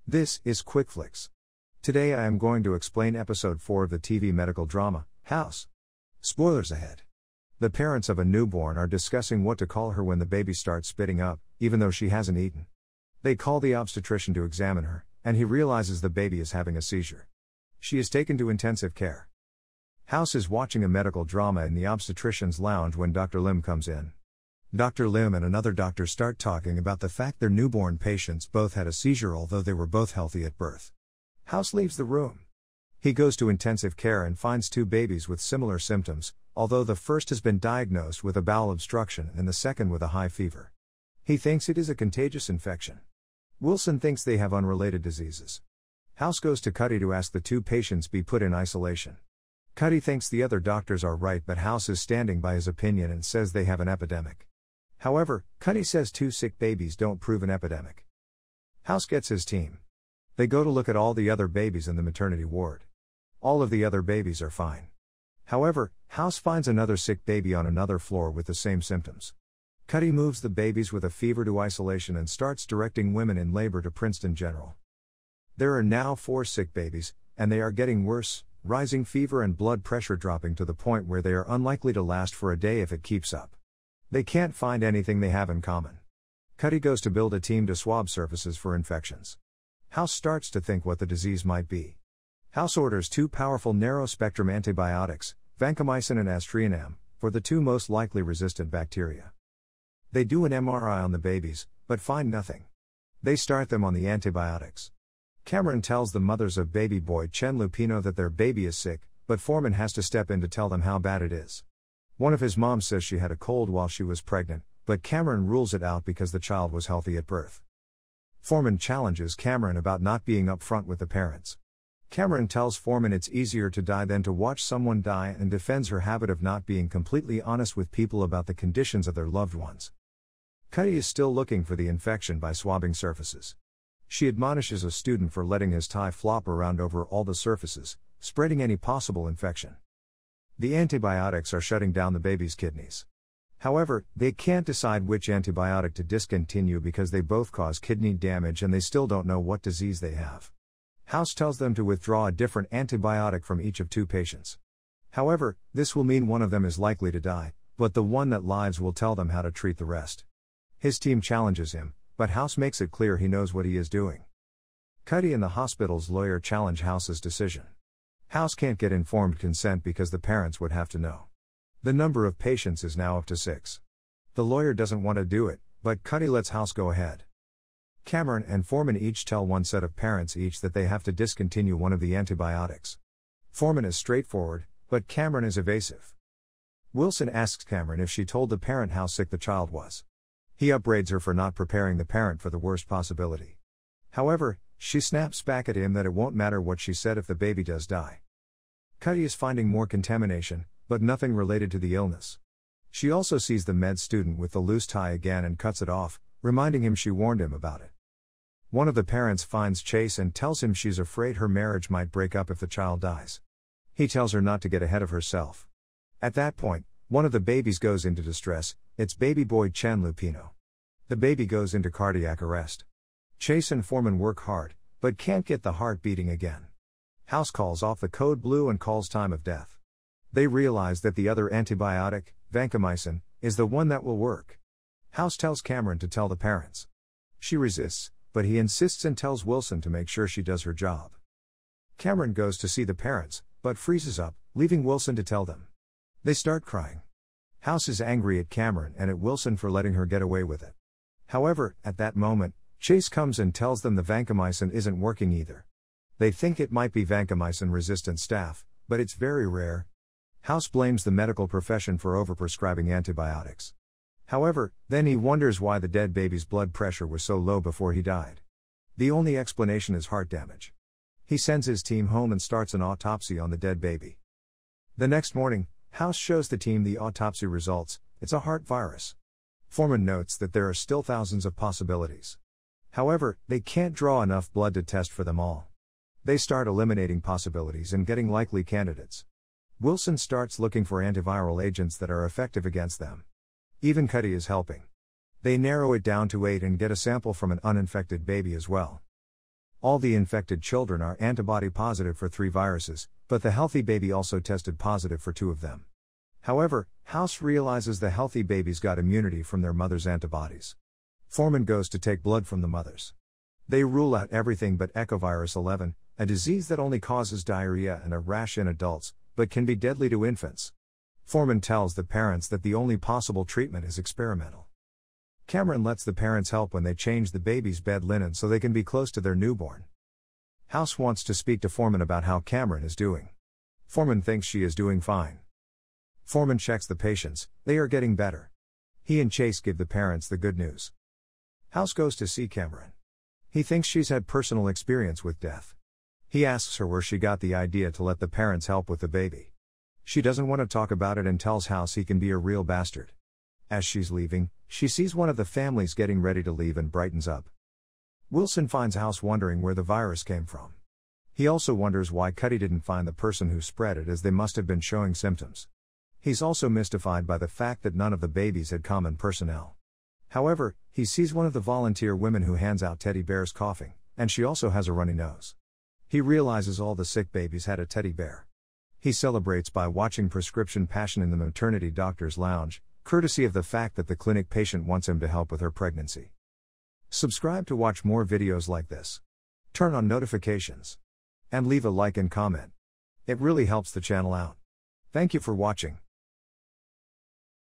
This is Quick Flicks. Today I am going to explain episode 4 of the TV medical drama, House. Spoilers ahead. The parents of a newborn are discussing what to call her when the baby starts spitting up, even though she hasn't eaten. They call the obstetrician to examine her, and he realizes the baby is having a seizure. She is taken to intensive care. House is watching a medical drama in the obstetrician's lounge when Dr. Lim comes in. Dr. Lim and another doctor start talking about the fact their newborn patients both had a seizure although they were both healthy at birth. House leaves the room. He goes to intensive care and finds two babies with similar symptoms, although the first has been diagnosed with a bowel obstruction and the second with a high fever. He thinks it is a contagious infection. Wilson thinks they have unrelated diseases. House goes to Cuddy to ask the two patients be put in isolation. Cuddy thinks the other doctors are right, but House is standing by his opinion and says they have an epidemic. However, Cuddy says two sick babies don't prove an epidemic. House gets his team. They go to look at all the other babies in the maternity ward. All of the other babies are fine. However, House finds another sick baby on another floor with the same symptoms. Cuddy moves the babies with a fever to isolation and starts directing women in labor to Princeton General. There are now 4 sick babies, and they are getting worse, rising fever and blood pressure dropping to the point where they are unlikely to last for a day if it keeps up. They can't find anything they have in common. Cuddy goes to build a team to swab surfaces for infections. House starts to think what the disease might be. House orders 2 powerful narrow-spectrum antibiotics, vancomycin and aztreonam, for the 2 most likely resistant bacteria. They do an MRI on the babies, but find nothing. They start them on the antibiotics. Cameron tells the mothers of baby boy Chen Lupino that their baby is sick, but Foreman has to step in to tell them how bad it is. One of his moms says she had a cold while she was pregnant, but Cameron rules it out because the child was healthy at birth. Foreman challenges Cameron about not being upfront with the parents. Cameron tells Foreman it's easier to die than to watch someone die and defends her habit of not being completely honest with people about the conditions of their loved ones. Cuddy is still looking for the infection by swabbing surfaces. She admonishes a student for letting his tie flop around over all the surfaces, spreading any possible infection. The antibiotics are shutting down the baby's kidneys. However, they can't decide which antibiotic to discontinue because they both cause kidney damage and they still don't know what disease they have. House tells them to withdraw a different antibiotic from each of 2 patients. However, this will mean one of them is likely to die, but the one that lives will tell them how to treat the rest. His team challenges him, but House makes it clear he knows what he is doing. Cuddy and the hospital's lawyer challenge House's decision. House can't get informed consent because the parents would have to know. The number of patients is now up to 6. The lawyer doesn't want to do it, but Cuddy lets House go ahead. Cameron and Foreman each tell one set of parents each that they have to discontinue one of the antibiotics. Foreman is straightforward, but Cameron is evasive. Wilson asks Cameron if she told the parent how sick the child was. He upbraids her for not preparing the parent for the worst possibility. However, she snaps back at him that it won't matter what she said if the baby does die. Cuddy is finding more contamination, but nothing related to the illness. She also sees the med student with the loose tie again and cuts it off, reminding him she warned him about it. One of the parents finds Chase and tells him she's afraid her marriage might break up if the child dies. He tells her not to get ahead of herself. At that point, one of the babies goes into distress. It's baby boy Chen Lupino. The baby goes into cardiac arrest. Chase and Foreman work hard, but can't get the heart beating again. House calls off the code blue and calls time of death. They realize that the other antibiotic, vancomycin, is the one that will work. House tells Cameron to tell the parents. She resists, but he insists and tells Wilson to make sure she does her job. Cameron goes to see the parents, but freezes up, leaving Wilson to tell them. They start crying. House is angry at Cameron and at Wilson for letting her get away with it. However, at that moment, Chase comes and tells them the vancomycin isn't working either. They think it might be vancomycin-resistant staph, but it's very rare. House blames the medical profession for overprescribing antibiotics. However, then he wonders why the dead baby's blood pressure was so low before he died. The only explanation is heart damage. He sends his team home and starts an autopsy on the dead baby. The next morning, House shows the team the autopsy results. It's a heart virus. Foreman notes that there are still thousands of possibilities. However, they can't draw enough blood to test for them all. They start eliminating possibilities and getting likely candidates. Wilson starts looking for antiviral agents that are effective against them. Even Cuddy is helping. They narrow it down to 8 and get a sample from an uninfected baby as well. All the infected children are antibody positive for 3 viruses, but the healthy baby also tested positive for 2 of them. However, House realizes the healthy babies got immunity from their mother's antibodies. Foreman goes to take blood from the mothers. They rule out everything but echovirus 11, a disease that only causes diarrhea and a rash in adults, but can be deadly to infants. Foreman tells the parents that the only possible treatment is experimental. Cameron lets the parents help when they change the baby's bed linen so they can be close to their newborn. House wants to speak to Foreman about how Cameron is doing. Foreman thinks she is doing fine. Foreman checks the patients, they are getting better. He and Chase give the parents the good news. House goes to see Cameron. He thinks she's had personal experience with death. He asks her where she got the idea to let the parents help with the baby. She doesn't want to talk about it and tells House he can be a real bastard. As she's leaving, she sees one of the families getting ready to leave and brightens up. Wilson finds House wondering where the virus came from. He also wonders why Cuddy didn't find the person who spread it, as they must have been showing symptoms. He's also mystified by the fact that none of the babies had common personnel. However, he sees one of the volunteer women who hands out teddy bears coughing, and she also has a runny nose. He realizes all the sick babies had a teddy bear. He celebrates by watching Prescription Passion in the maternity doctor's lounge, courtesy of the fact that the clinic patient wants him to help with her pregnancy. Subscribe to watch more videos like this. Turn on notifications. And leave a like and comment. It really helps the channel out. Thank you for watching.